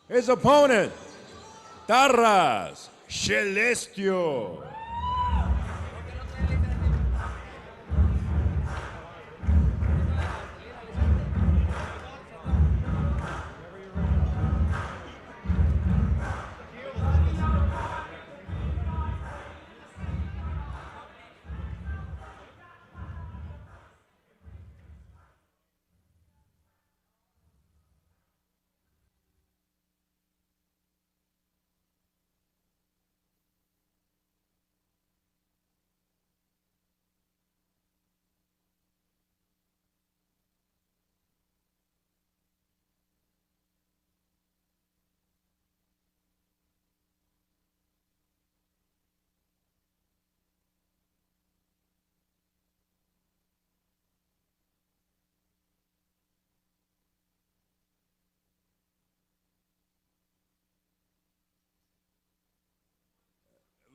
His opponent, Taras, Šelestюk.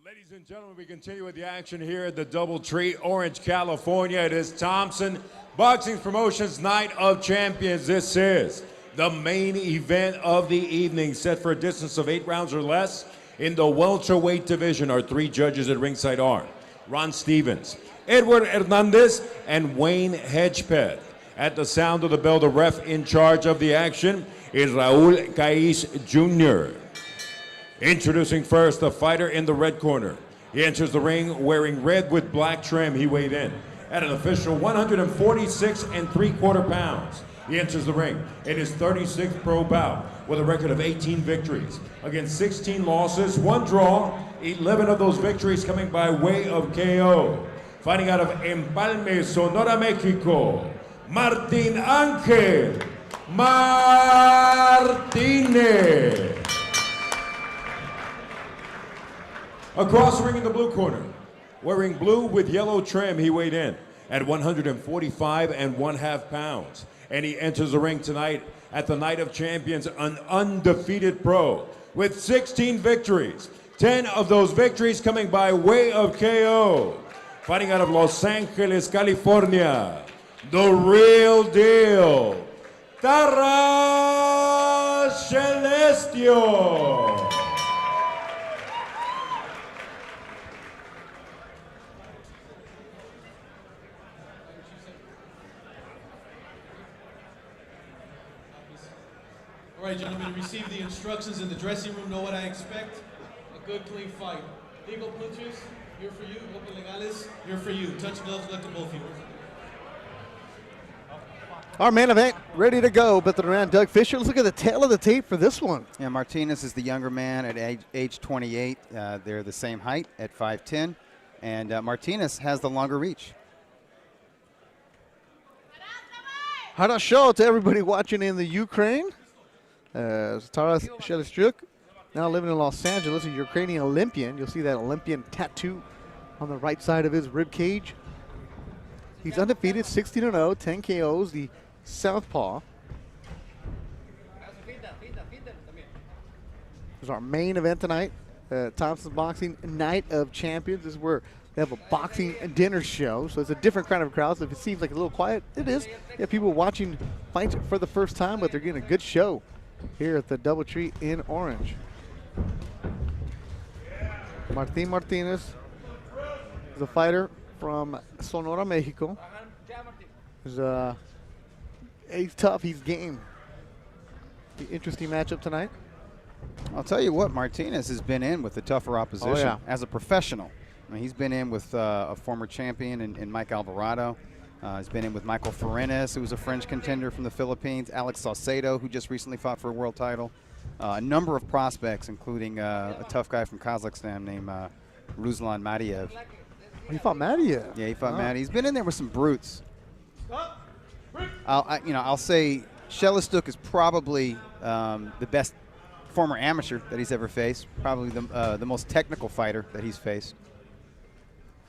Ladies and gentlemen, we continue with the action here at the DoubleTree, Orange, California. It is Thompson Boxing Promotions Night of Champions. This is the main event of the evening, set for a distance of 8 rounds or less. In the welterweight division, our 3 judges at ringside are Ron Stevens, Edward Hernandez, and Wayne Hedgepeth. At the sound of the bell, the ref in charge of the action is Raul Caiz Jr. Introducing first, the fighter in the red corner. He enters the ring wearing red with black trim. He weighed in at an official 146 3/4 pounds. He enters the ring in his 36th pro bout with a record of 18 victories against 16 losses, 1 draw, 11 of those victories coming by way of KO. Fighting out of Empalme, Sonora, Mexico, Mартін Anhel Mартінес. Across the ring in the blue corner, wearing blue with yellow trim, he weighed in at 145 1/2 pounds. And he enters the ring tonight at the Night of Champions, an undefeated pro with 16 victories, 10 of those victories coming by way of KO. Fighting out of Los Angeles, California, the real deal, Taras Šelestюk. All right, gentlemen, receive the instructions in the dressing room. Know what I expect. A good, clean fight. Legal punches, here for you. Open legales, here for you. Touch gloves, let to both of you. Our main event ready to go, but around Doug Fisher. Let's look at the tail of the tape for this one. Yeah, Mартінес is the younger man at age 28. They're the same height at 5'10", and Mартінес has the longer reach. How show to everybody watching in the Ukraine. Taras Šelestюk, now living in Los Angeles, a Ukrainian Olympian. You'll see that Olympian tattoo on the right side of his rib cage. He's undefeated, 16-0, 10 KOs, the southpaw. This is our main event tonight, Thompson Boxing Night of Champions. This is where they have a boxing dinner show, so it's a different kind of crowd. So if it seems like a little quiet, it is. You have people watching fights for the first time, but they're getting a good show here at the DoubleTree in Orange. Mартін Mартінес is a fighter from Sonora, Mexico. He's tough, he's game. The interesting matchup tonight. I'll tell you what, Mартінес has been in with the tougher opposition as a professional. I mean, he's been in with a former champion in Mike Alvarado. He's been in with Michael Ferenes, who was a French contender from the Philippines, Alex Saucedo, who just recently fought for a world title. A number of prospects, including a tough guy from Kazakhstan named Ruslan Madiev. He fought Madiev? Yeah, he fought Madiev. He's been in there with some brutes. I'll say Šelestюk is probably the best former amateur that he's ever faced, probably the most technical fighter that he's faced.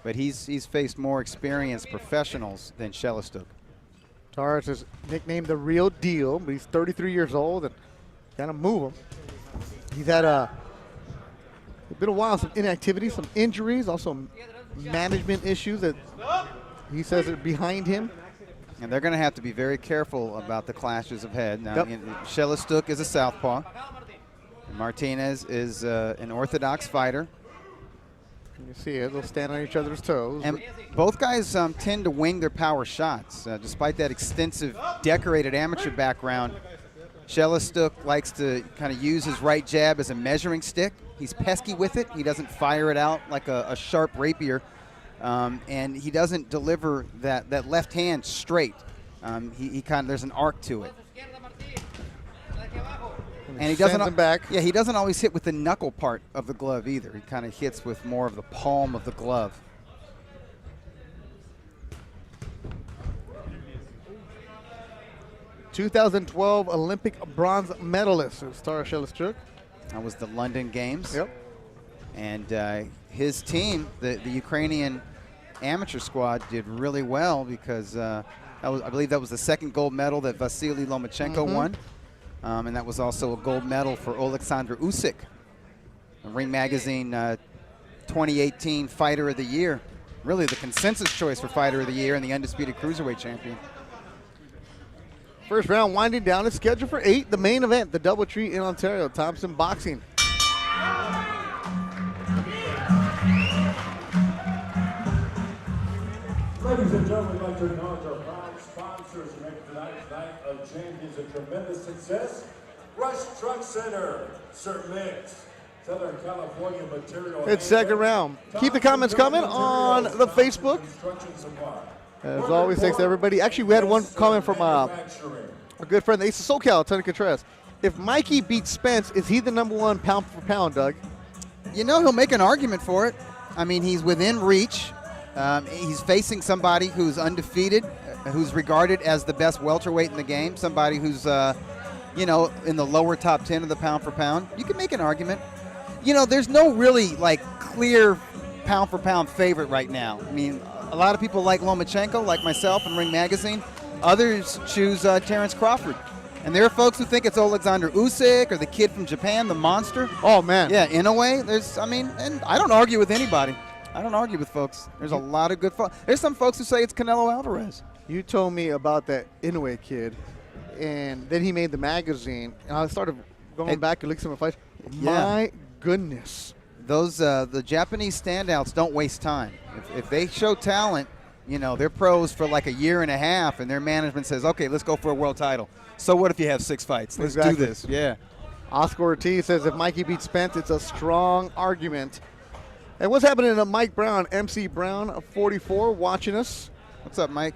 But he's faced more experienced professionals than Šelestюk. Taras is nicknamed the real deal, but he's 33 years old and gotta move him. He's had been a while, some inactivity, some injuries, also management issues that he says are behind him. And they're going to have to be very careful about the clashes of head. Now, Šelestюk is a southpaw. Mартінес is an orthodox fighter. You see it. They'll stand on each other's toes. And both guys tend to wing their power shots. Despite that extensive, decorated amateur background, Šelestюk likes to kind of use his right jab as a measuring stick. He's pesky with it. He doesn't fire it out like a sharp rapier. And he doesn't deliver that left hand straight. He kind of, there's an arc to it. And he doesn't back. Yeah, he doesn't always hit with the knuckle part of the glove either. He kind of hits with more of the palm of the glove. '12 Olympic bronze medalist is Taras Šelestюk. That was the London Games. Yep. And his team, the Ukrainian amateur squad, did really well because I believe that was the second gold medal that Vasily Lomachenko won. And that was also a gold medal for Oleksandr Usyk. Ring Magazine 2018 Fighter of the Year. Really the consensus choice for Fighter of the Year and the undisputed Cruiserweight champion. First round winding down. It's scheduled for 8. The main event, the DoubleTree in Ontario. Thompson Boxing. Ladies and gentlemen, we'd like to acknowledge our proud sponsors who make tonight's Night of Champions a tremendous success. Rush Truck Center, Sir Mix, Southern California Material. It's second round. Keep the comments coming on the Facebook. As always, thanks to everybody. Actually, we had one comment from a good friend, the Ace of SoCal, Tony Contreras. If Mikey beats Spence, is he the #1 pound for pound, Doug? You know, he'll make an argument for it. I mean, he's within reach. He's facing somebody who's undefeated, who's regarded as the best welterweight in the game, somebody who's, you know, in the lower top 10 of the pound for pound. You can make an argument. You know, there's no really, like, clear pound for pound favorite right now. I mean, a lot of people like Lomachenko, like myself and Ring Magazine. Others choose Terrence Crawford. And there are folks who think it's Oleksandr Usyk or the kid from Japan, the monster. Oh, man. Yeah, in a way, and I don't argue with anybody. I don't argue with folks. There's a lot of good folks. There's some folks who say it's Canelo Alvarez. You told me about that Inoue kid, and then he made the magazine, and I started going back and looking at some of the fights. Yeah. My goodness. Those the Japanese standouts don't waste time. If they show talent, you know, they're pros for like a year and a half, and their management says, okay, let's go for a world title. So what if you have 6 fights? Let's do this. Yeah. Oscar Ortiz says if Mikey beats Spence, it's a strong argument. And what's happening to Mike Brown, MC Brown, 44, watching us. What's up, Mike?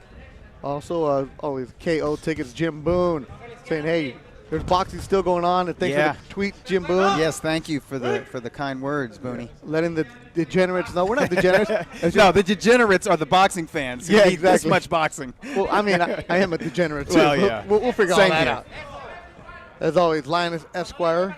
Also, always KO Tickets, Jim Boone, saying, hey, there's boxing still going on. And thanks for the tweet, Jim Boone. Yes, thank you for the kind words, Booney. Letting the degenerates know. We're not degenerates. No, the degenerates are the boxing fans who need this much boxing. Well, I mean, I am a degenerate, too. Well, yeah. We'll figure all Same that here. out. As always, Linus Esquire,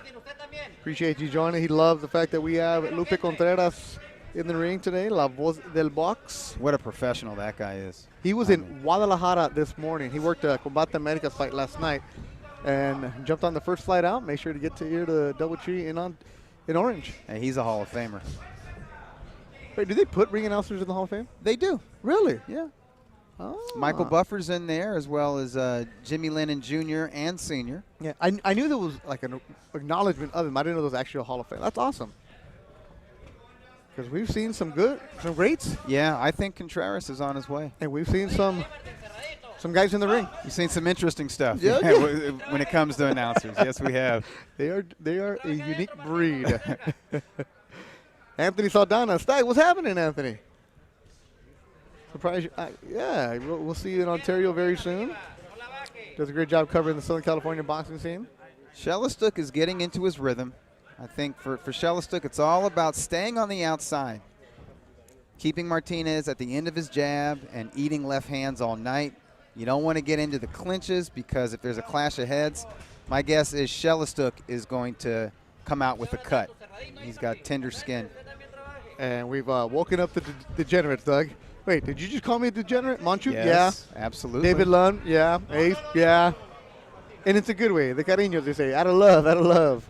appreciate you joining. He loves the fact that we have Lupe Contreras in the ring today, La Voz del Box. What a professional that guy is. He was in Guadalajara this morning. He worked a Combate Americas fight last night and jumped on the first flight out. Make sure to get to here to DoubleTree in Orange. Hey, he's a Hall of Famer. Wait, do they put ring announcers in the Hall of Fame? They do. Really? Yeah. Oh. Michael Buffer's in there, as well as Jimmy Lennon Jr. and Sr. Yeah, I knew there was like an acknowledgement of him. I didn't know there was actually a Hall of Fame. That's awesome. Because we've seen some greats. Yeah, I think Contreras is on his way. And we've seen some guys in the ring. We've seen some interesting stuff Yeah. when it comes to announcers. Yes, we have. They are a unique breed. Anthony Saldana. Stag, what's happening, Anthony? Surprise you. Yeah, we'll see you in Ontario very soon. Does a great job covering the Southern California boxing scene. Šelestюk is getting into his rhythm. I think for Šelestюk, it's all about staying on the outside, keeping Mартінес at the end of his jab and eating left hands all night. You don't want to get into the clinches because if there's a clash of heads, my guess is Šelestюk is going to come out with a cut. He's got tender skin. And we've woken up the degenerates, Doug. Wait, did you just call me a degenerate? Manchu? Yes, yeah. absolutely. David Lund? Yeah. Ace? Yeah. And it's a good way. The cariños, they say. Out of love, out of love.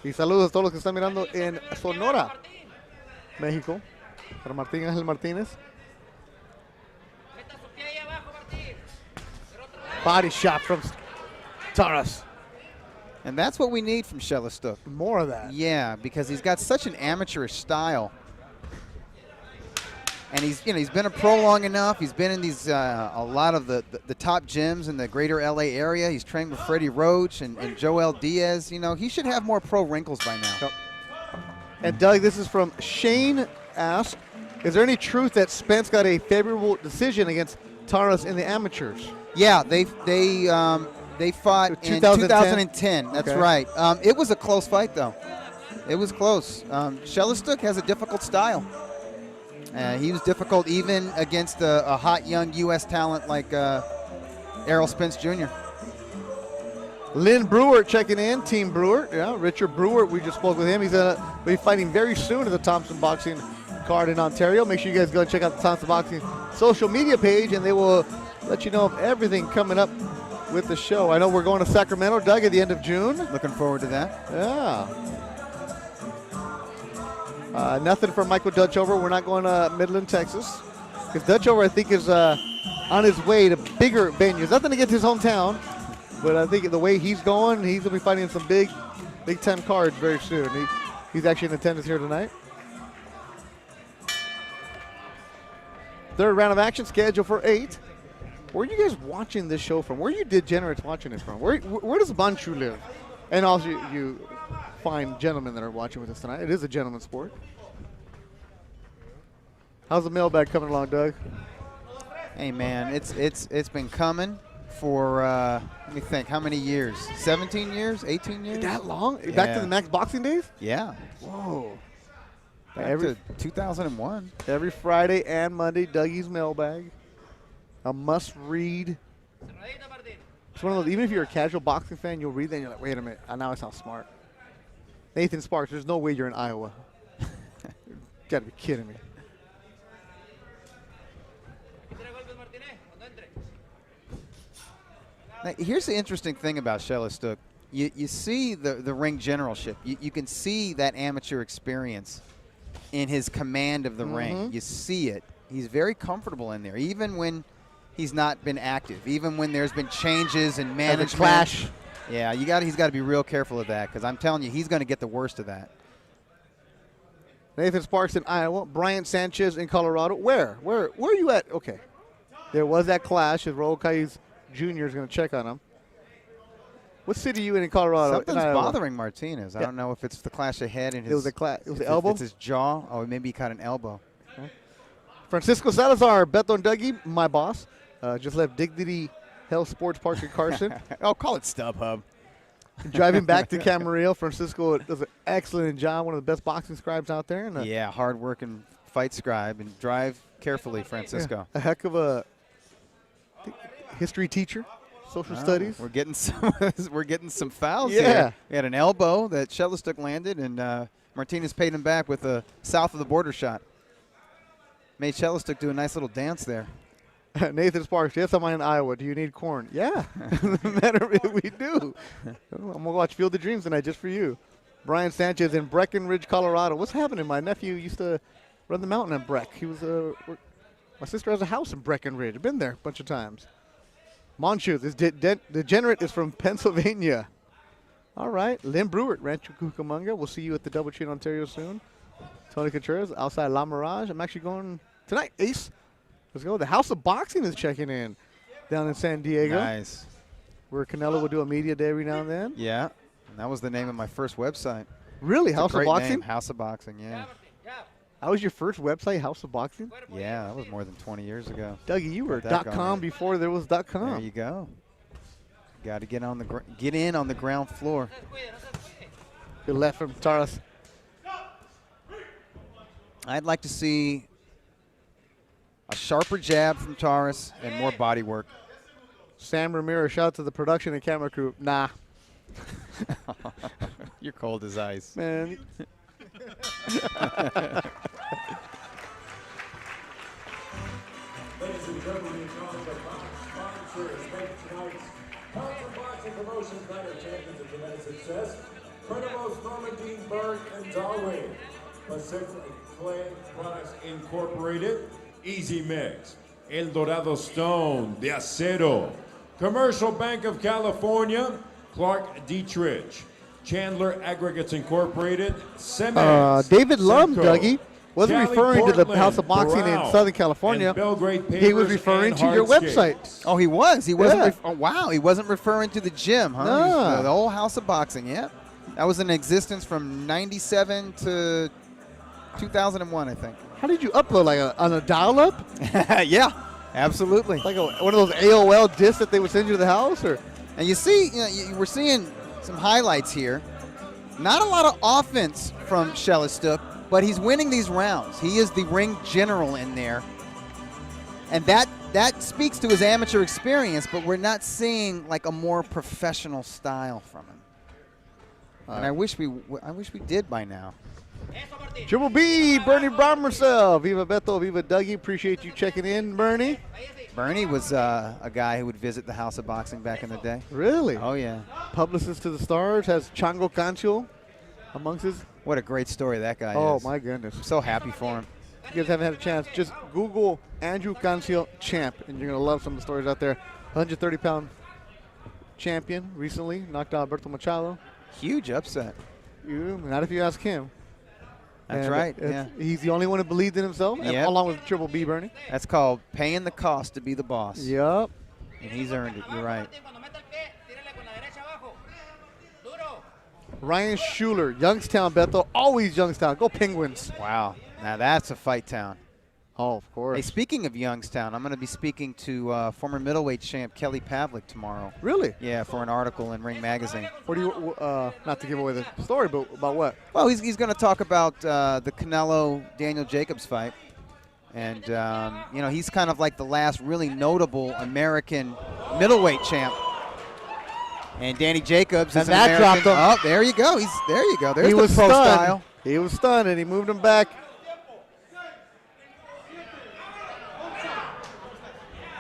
Y saludos a todos los que están mirando en Sonora, México. Para Martín Ángel Martínez. Body shot from Taras. And that's what we need from Šelestюk. More of that. Yeah, because he's got such an amateurish style. And he's been a pro long enough. He's been in these a lot of the top gyms in the greater LA area. He's trained with Freddie Roach and Joel Diaz. He should have more pro wrinkles by now. Yep. And Doug, this is from Shane asked, is there any truth that Spence got a favorable decision against Tarras in the amateurs? Yeah, they fought in 2010. That's okay. right. It was a close fight, though. It was close. Šelestюk has a difficult style. He was difficult even against a hot young U.S. talent like Errol Spence Jr. Lynn Brewer checking in, Team Brewer. Yeah, Richard Brewer, we just spoke with him. He's going to be fighting very soon at the Thompson Boxing card in Ontario. Make sure you guys go and check out the Thompson Boxing social media page, and they will let you know of everything coming up with the show. I know we're going to Sacramento, Doug, at the end of June. Looking forward to that. Yeah. Nothing from Michael Dutchover. We're not going to Midland, Texas. Because Dutchover, I think, is on his way to bigger venues. Nothing against his hometown, but I think the way he's going, he's going to be fighting in some big-time cards very soon. He's actually in attendance here tonight. Third round of action scheduled for 8. Where are you guys watching this show from? Where are you degenerates watching it from? Where does Banchu live? And also, you fine gentlemen that are watching with us tonight. It is a gentleman's sport. How's the mailbag coming along, Doug? Hey, man, it's been coming for, let me think, how many years? 17 years? 18 years? That long? Yeah. Back to the Max Boxing days? Yeah. Whoa. Back to 2001. Every Friday and Monday, Dougie's mailbag. A must-read. It's one of those, even if you're a casual boxing fan, you'll read that and you're like, wait a minute, now I sound smart. Nathan Sparks, there's no way you're in Iowa. You gotta be kidding me. Now, here's the interesting thing about Šelestюk. You see the ring generalship. You can see that amateur experience in his command of the ring. You see it. He's very comfortable in there, even when he's not been active, even when there's been changes in management. Clash. Yeah, he's got to be real careful of that, because I'm telling you, he's going to get the worst of that. Nathan Sparks in Iowa. Brian Sanchez in Colorado. Where are you at? Okay. There was that clash as Raul Caiz Jr. is going to check on him. What city are you in Colorado? Something's bothering Martinez. I don't know if it's the clash ahead in his. It was the elbow? It's his jaw. Oh, maybe he caught an elbow. Okay. Francisco Salazar, Beto and Dougie, my boss. Just left Dignity Health Sports Park in Carson. Oh, call it StubHub. Driving back to Camarillo, Francisco does an excellent job, one of the best boxing scribes out there. And yeah, hard-working fight scribe, and drive carefully, Francisco. Yeah, a heck of a history teacher, social studies. We're getting some fouls Yeah. here. We had an elbow that Šelestюk landed, and Martinez paid him back with a south of the border shot. Made Šelestюk do a nice little dance there. Nathan Sparks, yes, I'm in Iowa. Do you need corn? Yeah, we do. I'm going to watch Field of Dreams tonight just for you. Brian Sanchez in Breckenridge, Colorado. What's happening? My nephew used to run the mountain at Breck. He was my sister has a house in Breckenridge. I've been there a bunch of times. Monchu, this degenerate is from Pennsylvania. All right. Lynn Brewer, Rancho Cucamonga. We'll see you at the Double Tree in Ontario soon. Tony Contreras outside La Mirage. I'm actually going tonight, Ace. Let's go. The House of Boxing is checking in down in San Diego. Nice. Where Canelo will do a media day every now and then. Yeah. And that was the name of my first website. Really? House of Boxing? Name. House of Boxing, yeah. That was your first website, House of Boxing? Yeah, that was more than 20 years ago. Dougie, you were .com before there was .com. There you go. Got to get in on the ground floor. Good left from Tarras. I'd like to see a sharper jab from Tarras and more body work. Sam Ramirez, shout out to the production and camera crew. Nah. You're cold as ice. Man. Ladies and gentlemen, sponsors make tonight's Thompson Boxing Promotions Night of Champions of tremendous success. Printamos, Normandy, Berg, and Darwin. Pacific Clay Products Incorporated. Easy Mix. El Dorado Stone de Acero. Commercial Bank of California. Clark Dietrich, Chandler Aggregates Incorporated, Semes, David Lum, Simcoe, Dougie, wasn't Cali, referring to the Portland, House of Boxing Doral, in Southern California. and Belgrade He was Papers referring and to your Hardscapes. website. Oh, he was. He wasn't. Yeah. Oh, wow. He wasn't referring to the gym, huh? No. The whole House of Boxing. Yeah. That was in existence from '97 to 2001, I think. How did you upload, like on a dial-up? Yeah, absolutely. Like one of those AOL discs that they would send you to the house? Or And you see, we're seeing some highlights here. Not a lot of offense from Shelestuk, but he's winning these rounds. He is the ring general in there. And that speaks to his amateur experience, but we're not seeing like a more professional style from him. And I wish we did by now. Triple B, Bernie Bromercell. Viva Beto, Viva Dougie. Appreciate you checking in, Bernie. Bernie was a guy who would visit the House of Boxing back in the day. Really? Oh, yeah. Publicist to the stars, has Chango Cancio amongst his. What a great story that guy is. Oh, my goodness. I'm so happy for him. If you guys haven't had a chance, just Google Andrew Cancio champ, and you're going to love some of the stories out there. 130-pound champion recently, knocked out Alberto Machado. Huge upset. Not if you ask him. That's And right, yeah. He's the only one who believed in himself, and Yep. along with Triple B, Bernie. That's called paying the cost to be the boss. Yep. And he's earned it. You're right. Ryan Schuler, Youngstown, Beto. Always Youngstown. Go Penguins. Wow. Now that's a fight town. Oh, of course. Hey, speaking of Youngstown, I'm going to be speaking to former middleweight champ Kelly Pavlik tomorrow. Really? Yeah, for an article in Ring Magazine. What do you, not to give away the story, but about what? Well, he's going to talk about the Canelo-Daniel Jacobs fight. And, he's kind of like the last really notable American middleweight champ. And Danny Jacobs And is an that American. dropped him. Oh, there you go. There you go. There's He the was pro stunned. style. He was stunned, and he moved him back.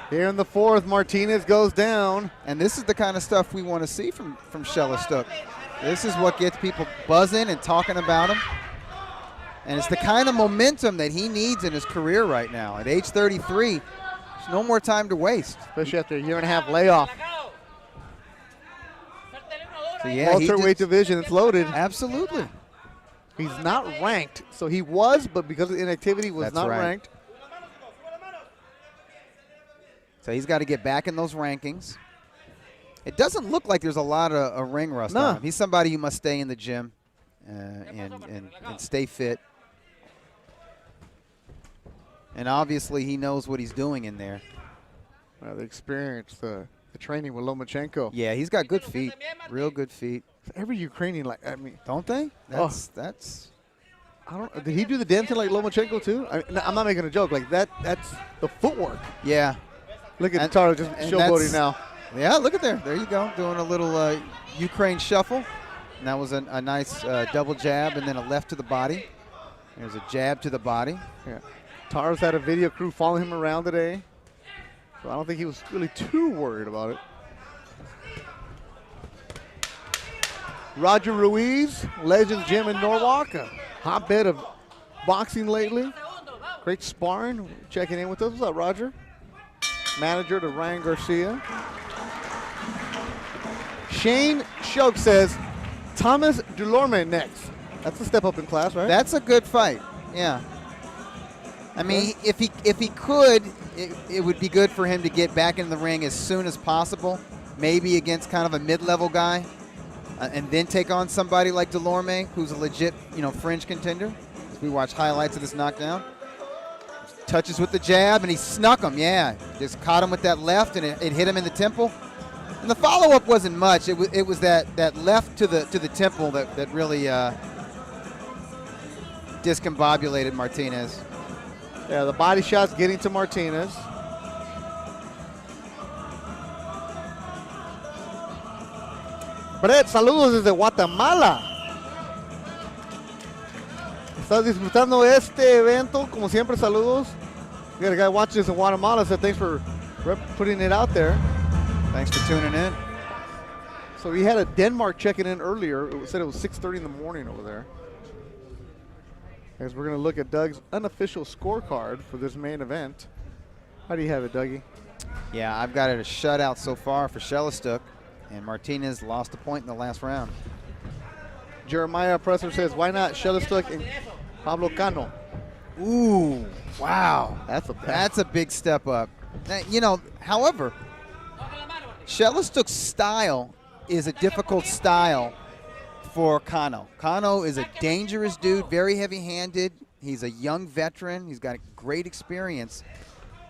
Here in the fourth, Martinez goes down. And this is the kind of stuff we want to see from Shelestuk. This is what gets people buzzing and talking about him. And it's the kind of momentum that he needs in his career right now. At age 33, there's no more time to waste. Especially after a year-and-a-half layoff. So yeah, Welterweight division, it's loaded. Absolutely. He's not ranked. So he was, but because of inactivity, was That's not right. ranked. So he's got to get back in those rankings. It doesn't look like there's a lot of ring rust on him. He's somebody who must stay in the gym and stay fit. And obviously he knows what he's doing in there. The experience, the training with Lomachenko. Yeah, he's got good feet, real good feet. Every Ukrainian, Don't they? That's. I don't. Did he do the dancing like Lomachenko too? I'm not making a joke. Like that's the footwork. Yeah. Look at Tarek just showboating now. Yeah, look at there. There you go, doing a little Ukraine shuffle. And that was a nice double jab and then a left to the body. There's a jab to the body. Yeah. Tarek had a video crew following him around today. So I don't think he was really too worried about it. Roger Ruiz, Legends Gym in Norwalk, a hotbed of boxing lately. Great sparring. Checking in with us. What's up, Roger? Manager to Ryan Garcia. Shane Shoke says Thomas Delorme next. That's a step up in class, right? That's a good fight. Yeah. I mean, if he could, it would be good for him to get back in the ring as soon as possible, maybe against kind of a mid-level guy, and then take on somebody like Delorme, who's a legit, fringe contender. As we watch highlights of this knockdown. Touches with the jab, and he snuck him, yeah. Just caught him with that left, and it hit him in the temple. And the follow-up wasn't much. It was that left to the temple that really discombobulated Martinez. Yeah, the body shot's getting to Martinez. Brett, saludos desde Guatemala. ¿Estás disfrutando este evento? Como siempre, saludos. We got a guy watching this in Guatemala, so thanks for putting it out there. Thanks for tuning in. So we had a Denmark checking in earlier. It said it was 6:30 in the morning over there. As we're going to look at Doug's unofficial scorecard for this main event. How do you have it, Dougie? Yeah, I've got it a shutout so far for Shelestuk. And Mартінес lost a point in the last round. Jeremiah Presser says, why not Šelestюk and Pablo Cano? Ooh, wow. That's a big step up. Now, you know, however, Šelestюk's style is a difficult style for Cano. Cano is a dangerous dude, very heavy-handed. He's a young veteran. He's got great experience.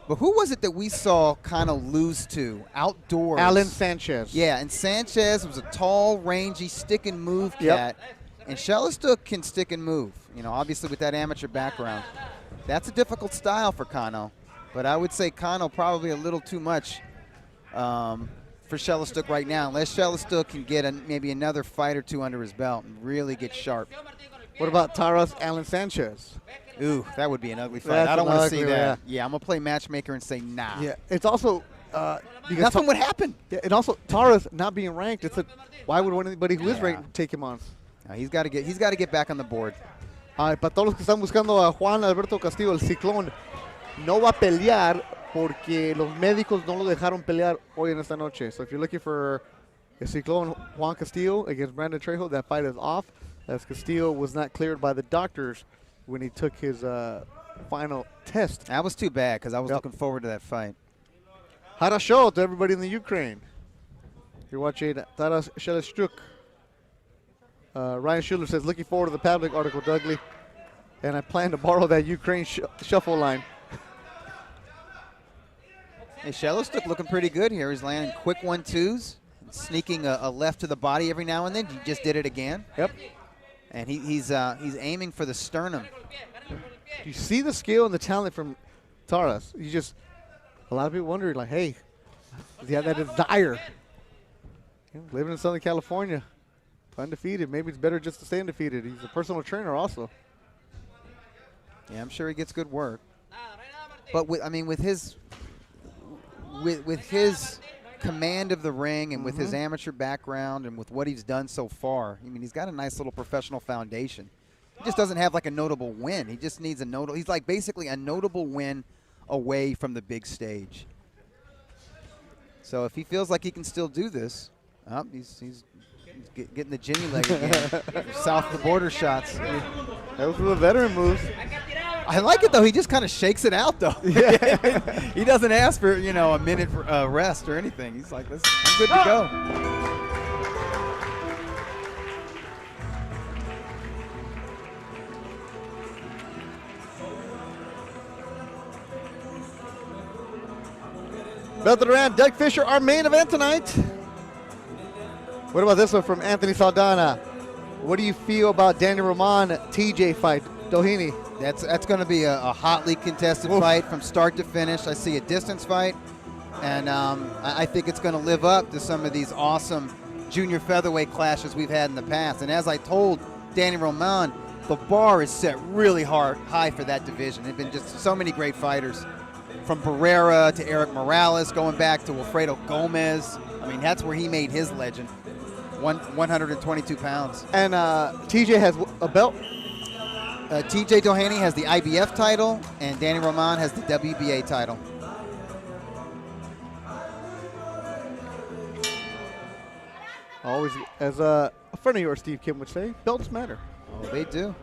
But who was it that we saw Cano lose to outdoors? Alan Sanchez. Yeah, and Sanchez was a tall, rangy, stick-and-move cat. And Šelestюk can stick and move, you know, obviously with that amateur background. That's a difficult style for Cano. But I would say Cano probably a little too much for Šelestюk right now, unless Šelestюk can get maybe another fight or two under his belt and really get sharp. What about Taras Alan Sanchez? Ooh, that would be an ugly fight. I don't want to see that. Yeah, I'm going to play matchmaker and say nah. Yeah, it's also that's what would happen. Yeah, and also Taras not being ranked. Why would anybody who is ranked take him on? He's got to get back on the board. Para todos los que están buscando a Juan Alberto Castillo, el Ciclón no va a pelear porque los médicos no lo dejaron pelear hoy en esta noche. So if you're looking for a Ciclón Juan Castillo against Brandon Trejo, that fight is off, as Castillo was not cleared by the doctors when he took his final test. That was too bad because I was looking forward to that fight. Хорошо to everybody in the Ukraine. You're watching Taras Šelestюk. Ryan Schuler says, looking forward to the Pavlik article, Dougley. And I plan to borrow that Ukraine shuffle line. Hey, Šelestюk looking pretty good here. He's landing quick 1-2s, sneaking a left to the body every now and then. He just did it again. Yep. And he's aiming for the sternum. You see the skill and the talent from Taras. A lot of people wondering, like, hey, does he have that desire? Living in Southern California, undefeated. Maybe it's better just to stay undefeated. He's a personal trainer also. Yeah, I'm sure he gets good work. But with his command of the ring and with his amateur background and with what he's done so far, I mean, he's got a nice little professional foundation. He just doesn't have like a notable win. He just needs he's like basically a notable win away from the big stage. So if he feels like he can still do this, he's getting the Jimmy leg again. South of the border shots. Those were the veteran moves. I like it, though. He just kind of shakes it out, though. Yeah. He doesn't ask for, a minute rest or anything. He's like, I'm good to go. Belt Duran, Doug Fisher, our main event tonight. What about this one from Anthony Saldana? What do you feel about Daniel Roman TJ fight? Doheny. That's going to be a hotly contested fight from start to finish. I see a distance fight, and I think it's going to live up to some of these awesome junior featherweight clashes we've had in the past. And as I told Daniel Roman, the bar is set really high for that division. There have been just so many great fighters, from Barrera to Eric Morales, going back to Wilfredo Gomez. I mean, that's where he made his legend. 122 pounds. And TJ has a belt? TJ Doheny has the IBF title, and Danny Roman has the WBA title. Always, as a friend of yours, Steve Kim, would say, belts matter. Oh, they do.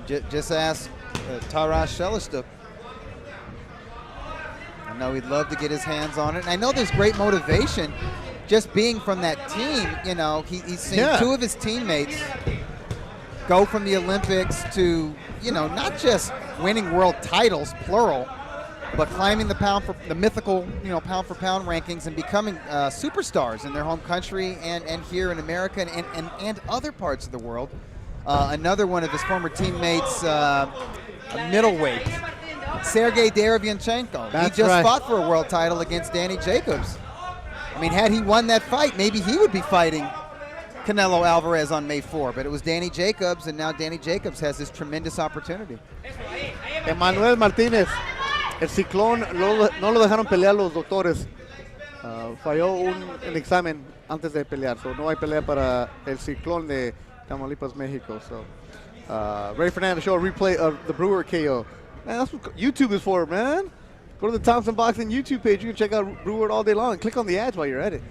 Just ask Taras Šelestюk. I know he'd love to get his hands on it. And I know there's great motivation just being from that team. He's seen two of his teammates go from the Olympics to, not just winning world titles, plural, but climbing the mythical, pound for pound rankings and becoming superstars in their home country and here in America and other parts of the world. Another one of his former teammates, middleweight, Sergey Derevyanchenko. He just fought for a world title against Danny Jacobs. I mean, had he won that fight, maybe he would be fighting Canelo Alvarez on May 4, but it was Danny Jacobs, and now Danny Jacobs has this tremendous opportunity. Emmanuel Martínez, el Ciclón no lo dejaron pelear los doctores. Falló el examen antes de pelear, so no hay pelea para el Ciclón de Tamaulipas, Mexico. So, Ray Fernandez show a replay of the Brewer KO. Man, that's what YouTube is for, man. Go to the Thompson Boxing YouTube page. You can check out Brewer all day long. Click on the ads while you're at it.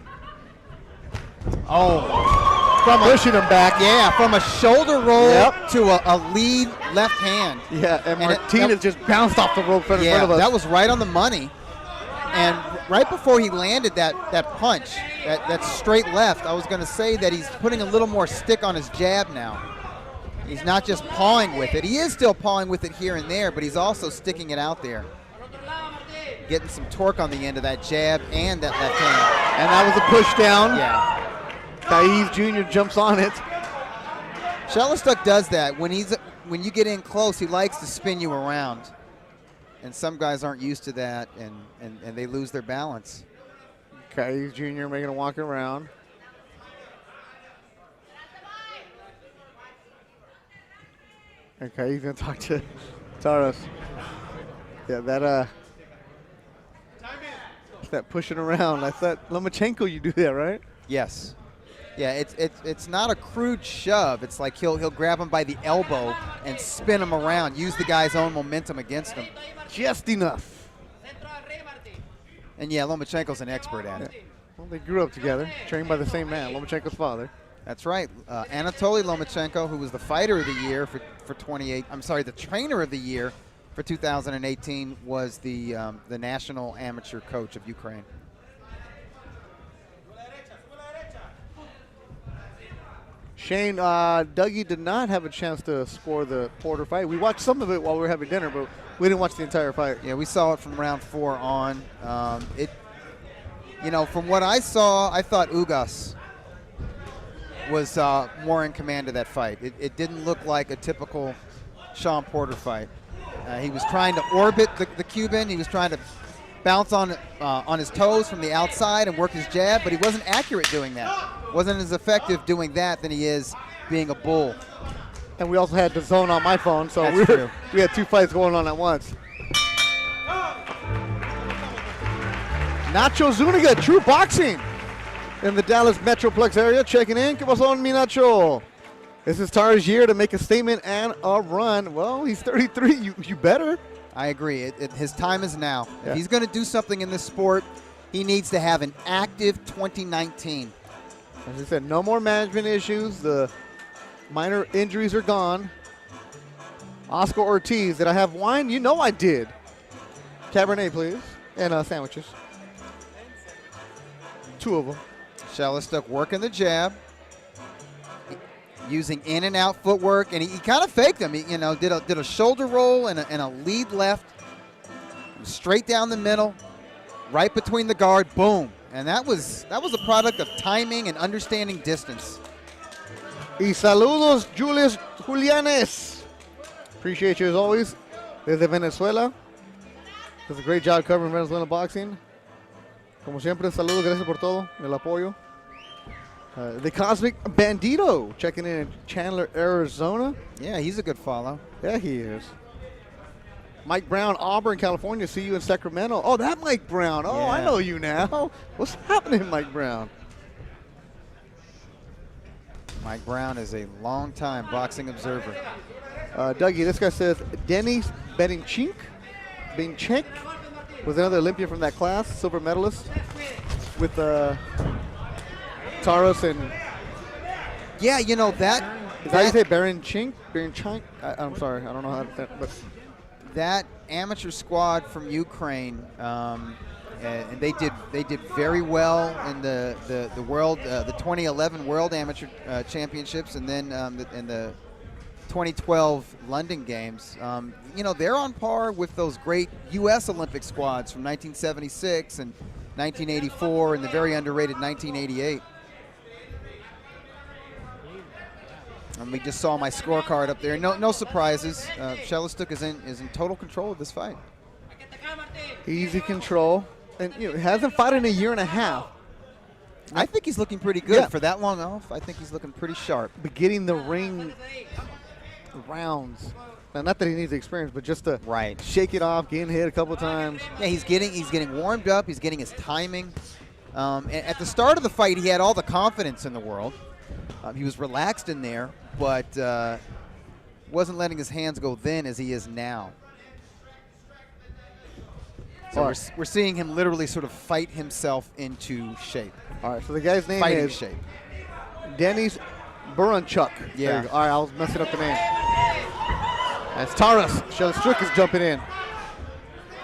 Oh, Pushing him back. yeah, from a shoulder roll Yep. to a lead left hand. Yeah, and And Mартінес just bounced off the rope in front Yeah, of us. that was right on the money. And right before he landed that punch, that straight left, I was going to say that he's putting a little more stick on his jab now. He's not just pawing with it. He is still pawing with it here and there, but he's also sticking it out there. Getting some torque on the end of that jab and that left hand. And that was a push down. Yeah. Thais Jr. jumps on it. Šelestюk does that. When you get in close, he likes to spin you around. And some guys aren't used to that, and they lose their balance. Thais Jr. making a walk around. Okay, he's gonna talk to Tarас. Yeah, that pushing around. I thought Lomachenko, you do that, right? Yes. Yeah, it's not a crude shove. It's like he'll grab him by the elbow and spin him around, use the guy's own momentum against him. Just enough. And yeah, Lomachenko's an expert at it. Well, they grew up together, trained by the same man, Lomachenko's father. That's right. Anatoly Lomachenko, who was the fighter of the year for the trainer of the year for 2018, was the national amateur coach of Ukraine. Shane, Dougie did not have a chance to score the Porter fight. We watched some of it while we were having dinner, but we didn't watch the entire fight. Yeah, we saw it from round 4 on. From what I saw, I thought Ugas was more in command of that fight. It didn't look like a typical Sean Porter fight. He was trying to orbit the Cuban. He was trying to bounce on his toes from the outside and work his jab, but he wasn't accurate doing that. Wasn't as effective doing that than he is being a bull. And we also had the zone on my phone, so That's we had 2 fights going on at once. Nacho Zuniga, True Boxing, in the Dallas Metroplex area, checking in. ¿Qué pasó, mi Nacho? This is Tara's year to make a statement and a run. Well, he's 33. You better. I agree. His time is now. Yeah. If he's going to do something in this sport, he needs to have an active 2019. As I said, no more management issues. The minor injuries are gone. Oscar Ortiz, did I have wine? You know I did. Cabernet, please. And sandwiches. 2 of them. Šelestюk working the jab, using in and out footwork, and he kind of faked him. He, did a shoulder roll and a lead left, straight down the middle, right between the guard, boom. And that was a product of timing and understanding distance. Y saludos, Julianes. Appreciate you as always. Desde Venezuela. Does a great job covering Venezuelan boxing. Como siempre, saludos, gracias por todo, el apoyo. The Cosmic Bandito checking in Chandler, Arizona. Yeah, he's a good follow. Yeah, he is. Mike Brown, Auburn, California. See you in Sacramento. Oh, that Mike Brown. Oh, I Yeah. know you now. What's happening, Mike Brown? Mike Brown is a long-time boxing observer. Dougie, this guy says Denis Beninchik was another Olympian from that class, silver medalist with Tarас and. Yeah, that. Is that how you say Berenchink? I'm sorry, I don't know how to say it, but. That amateur squad from Ukraine, and they did very well in the world the 2011 World Amateur Championships, and then in the 2012 London Games. They're on par with those great U.S. Olympic squads from 1976 and 1984, and the very underrated 1988. And we just saw my scorecard up there. No surprises. Šelestюk is in total control of this fight. Easy control. And hasn't fought in a year and a half. I think he's looking pretty good for that long off. I think he's looking pretty sharp. But getting the ring rounds. Now, not that he needs the experience, but just to shake it off, getting hit a couple times. Yeah, he's getting warmed up. He's getting his timing. At the start of the fight, he had all the confidence in the world. He was relaxed in there, but wasn't letting his hands go then as he is now. So All right. we're seeing him literally sort of fight himself into shape. All right, so the guy's name Fighting is shape. Denis Buranchuk. Yeah. There you go. All right, I was messing up the name. As Taras Šelestюk is jumping in.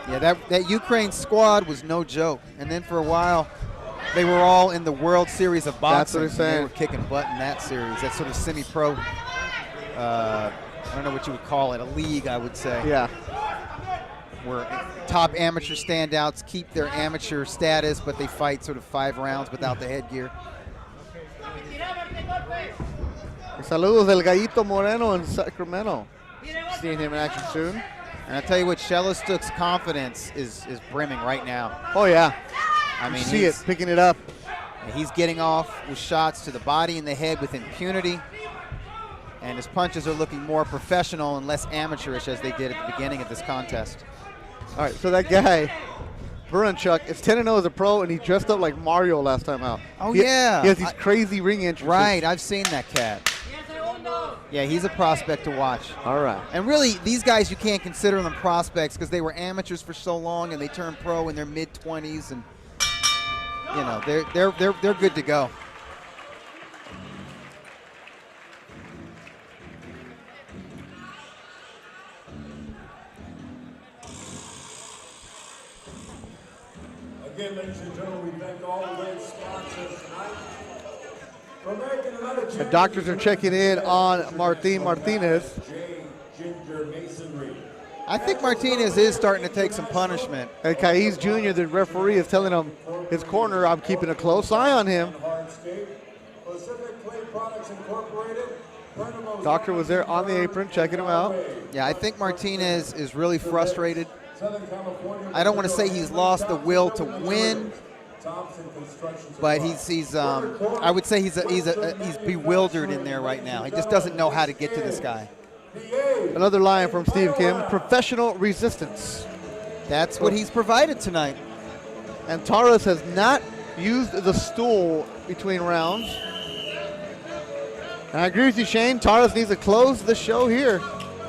Yeah, that Ukraine squad was no joke. And then for a while, they were all in the World Series of boxing. That's what he's saying. They were kicking butt in that series. That sort of semi-pro, I don't know what you would call it, a league, I would say. Yeah. Where top amateur standouts keep their amateur status, but they fight sort of 5 rounds without the headgear. Saludos del Gallito Moreno in Sacramento. Seeing him in action soon. And I tell you what, Šelestюk's confidence is brimming right now. Oh, yeah. I mean, You see it, picking it up. he's getting off with shots to the body and the head with impunity. And his punches are looking more professional and less amateurish as they did at the beginning of this contest. All right, so that guy, Buranchuk, is 10-0 as a pro, and he dressed up like Mario last time out. Oh, He yeah. has these crazy ring entrances. Right, I've seen that cat. Yeah, he's a prospect to watch. All right. And really, these guys, you can't consider them prospects because they were amateurs for so long and they turned pro in their mid-20s, and you know they're good to go. Again, ladies and gentlemen, we thank all of those sponsors tonight. For making another The doctors are checking in on Mартінес. Ginger Masonry. I think Mартінес is starting to take some punishment. And Kaiz Jr., the referee, is telling him, his corner, I'm keeping a close eye on him. Hardscape, Pacific Clay Products Incorporated. Doctor was there on the apron checking him out. Yeah, I think Mартінес is really frustrated. Southern California. I don't want to say he's lost the will to win, Thompson Construction but he's I would say he's bewildered in there right now. He just doesn't know how to get to this guy. Another line from Steve Kim, professional resistance. That's what he's provided tonight. And Taras has not used the stool between rounds. And I agree with you, Shane. Taras needs to close the show here.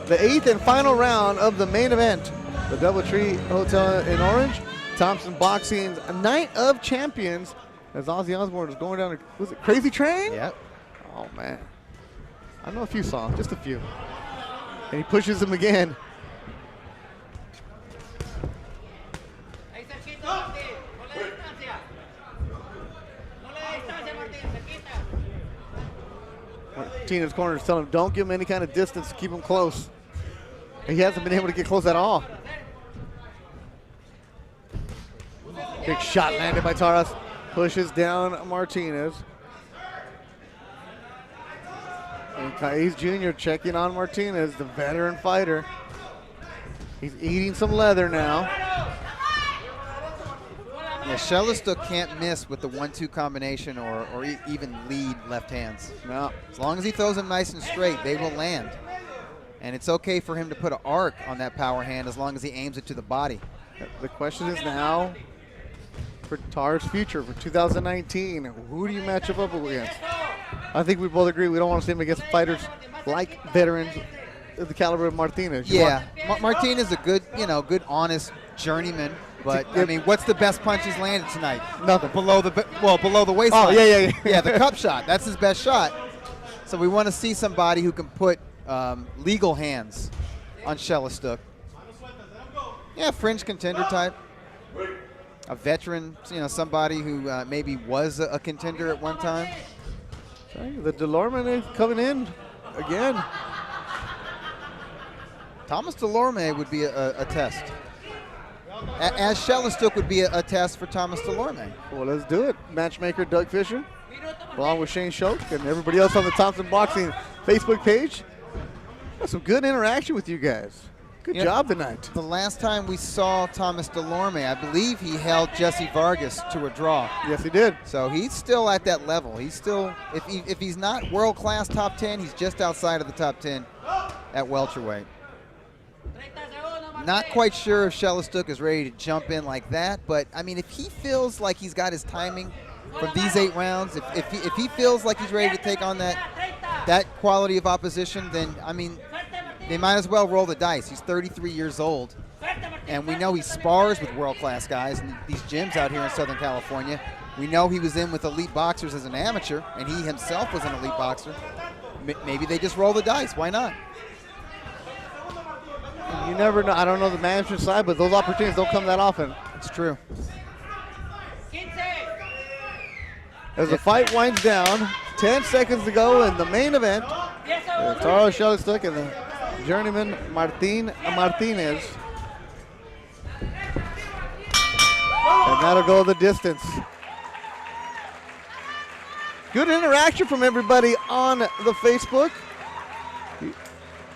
The 8th and final round of the main event. The DoubleTree Hotel in Orange. Thompson Boxing's Night of Champions. As Ozzy Osbourne is going down, was it Crazy Train? Yep. Oh, man. I know a few songs, just a few. And he pushes him again. Martinez's corner is telling him, don't give him any kind of distance, keep him close. And he hasn't been able to get close at all. Big shot landed by Taras. Pushes down Mартінес. And Kaiz Jr. checking on Mартінес, the veteran fighter. He's eating some leather now. Yeah, Šelestюk can't miss with the 1-2 combination or even lead left hands. No. As long as he throws them nice and straight, they will land. And it's okay for him to put an arc on that power hand as long as he aims it to the body. The question is now for Tar's future for 2019. Who do you match him up against? I think we both agree we don't want to see him against fighters like veterans of the caliber of Mартінес. Yeah, Mартін is a good, good honest journeyman. But I mean, what's the best punch he's landed tonight? Nothing. Below the waistline. Oh, yeah. Yeah, the cup shot. That's his best shot. So we want to see somebody who can put legal hands on Šelestюk. Yeah, fringe contender type. A veteran, somebody who maybe was a contender at one time. The Delorme is coming in again. Thomas Delorme would be a test. As Šelestюk would be a test for Thomas Delorme. Well, let's do it. Matchmaker Doug Fisher, along with Shane Schultz and everybody else on the Thompson Boxing Facebook page. Got some good interaction with you guys. Good job tonight. The last time we saw Thomas Delorme, I believe he held Jesse Vargas to a draw. Yes, he did. So he's still at that level. He's still, if he's not world-class top 10, he's just outside of the top 10 at welterweight. Not quite sure if Šelestюk is ready to jump in like that, but I mean, if he feels like he's got his timing from these 8 rounds, if he feels like he's ready to take on that quality of opposition, then I mean, they might as well roll the dice. He's 33 years old. and we know he spars with world-class guys in these gyms out here in Southern California. We know he was in with elite boxers as an amateur, and he himself was an elite boxer. Maybe they just roll the dice. Why not? You never know. I don't know the management side, but those opportunities don't come that often. It's true. As the fight winds down, 10 seconds to go in the main event. Taras Šelestюk and the journeyman Mартінес. And that'll go the distance. Good interaction from everybody on the Facebook.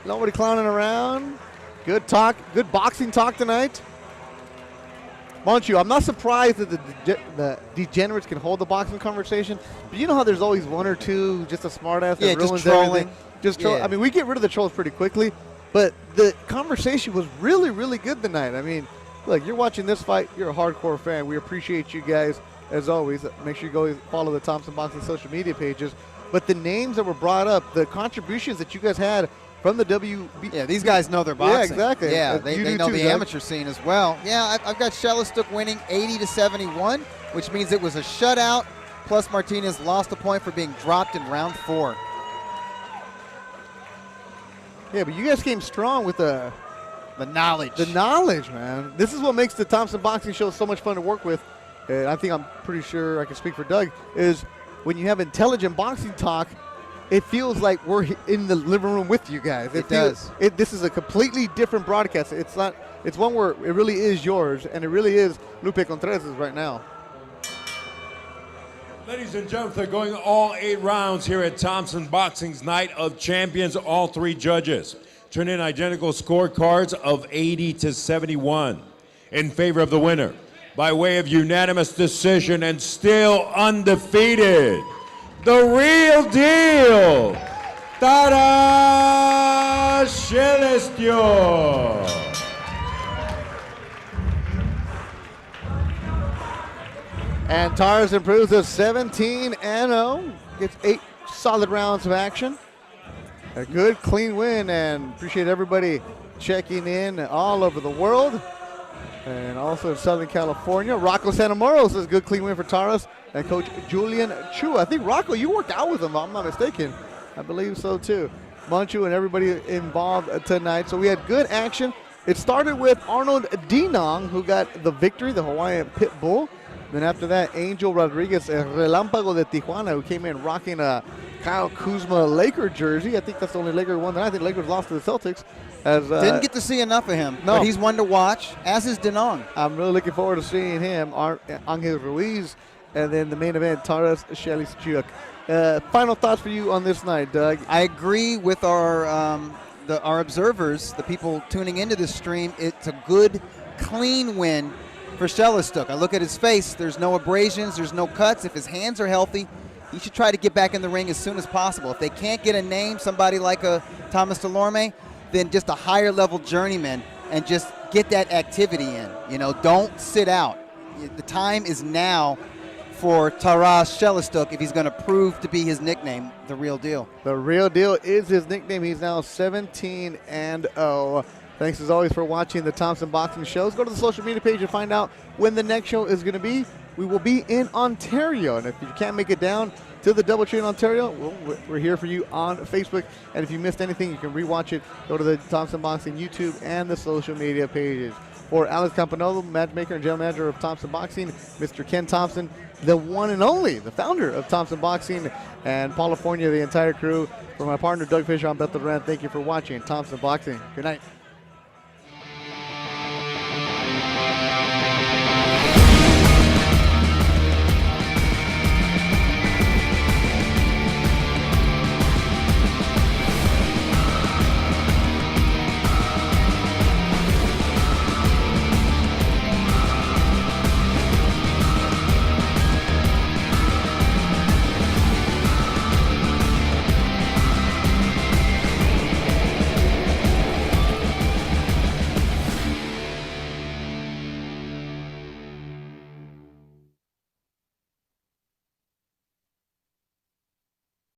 Nobody clowning around. Good talk, good boxing talk tonight. Monchu, I'm not surprised that the degenerates can hold the boxing conversation, but you know how there's always one or two just a smartass that ruins everything. I mean, we get rid of the trolls pretty quickly, but the conversation was really, really good tonight. I mean, look, you're watching this fight, you're a hardcore fan. We appreciate you guys, as always. Make sure you go follow the Thompson Boxing social media pages. But the names that were brought up, the contributions that you guys had from the WB. Yeah, these guys know their boxing. Yeah, exactly. Yeah, they know the amateur scene as well. Yeah, I've got Šelestюk winning 80-71, which means it was a shutout, plus Mартінес lost a point for being dropped in round 4. Yeah, but you guys came strong with the knowledge. The knowledge, man. This is what makes the Thompson Boxing Show so much fun to work with. And I think I'm pretty sure I can speak for Doug, is when you have intelligent boxing talk, it feels like we're in the living room with you guys. It does. This is a completely different broadcast. It's not. It's one where it really is yours, and it really is Lupe Contreras' right now. Ladies and gentlemen, they're going all 8 rounds here at Thompson Boxing's Night of Champions. All 3 judges turn in identical scorecards of 80-71 in favor of the winner by way of unanimous decision and still undefeated. The real deal, Taras Šelestюk. And Taras improves to 17-0. Gets 8 solid rounds of action. A good, clean win, and appreciate everybody checking in all over the world. And also in Southern California. Rocco Santamoro says good, clean win for Taras. And Coach Julian Chua. I think, Rocco, you worked out with him, if I'm not mistaken. I believe so, too. Monchu and everybody involved tonight. So we had good action. It started with Arnold Dinong, who got the victory, the Hawaiian Pit Bull. Then after that, Angel Rodriguez, a Relámpago de Tijuana, who came in rocking a Kyle Kuzma Laker jersey. I think that's the only Laker one that I think Lakers lost to the Celtics. Didn't get to see enough of him, but he's one to watch, as is Dinong. I'm really looking forward to seeing him. Anhel Ruiz. And then the main event, Taras Šelestюk. Final thoughts for you on this night, Doug? I agree with our observers, the people tuning into this stream. It's a good, clean win for Šelestюk. I look at his face. There's no abrasions. There's no cuts. If his hands are healthy, he should try to get back in the ring as soon as possible. If they can't get a name, somebody like a Thomas Delorme, then just a higher-level journeyman and just get that activity in. You know, don't sit out. The time is now for Taras Šelestюk if he's going to prove to be his nickname, the real deal. The real deal is his nickname. He's now 17-0. Thanks as always for watching the Thompson Boxing Shows. Go to the social media page and find out when the next show is going to be. We will be in Ontario, and if you can't make it down to the Doubletree in Ontario, well, we're here for you on Facebook. And if you missed anything, you can rewatch it. Go to the Thompson Boxing YouTube and the social media pages. For Alex Campanolo, matchmaker and general manager of Thompson Boxing, Mr. Ken Thompson, the one and only, the founder of Thompson Boxing, and Paul Lafornia, the entire crew. For my partner, Doug Fisher, I'm Beth Duran. Thank you for watching Thompson Boxing. Good night.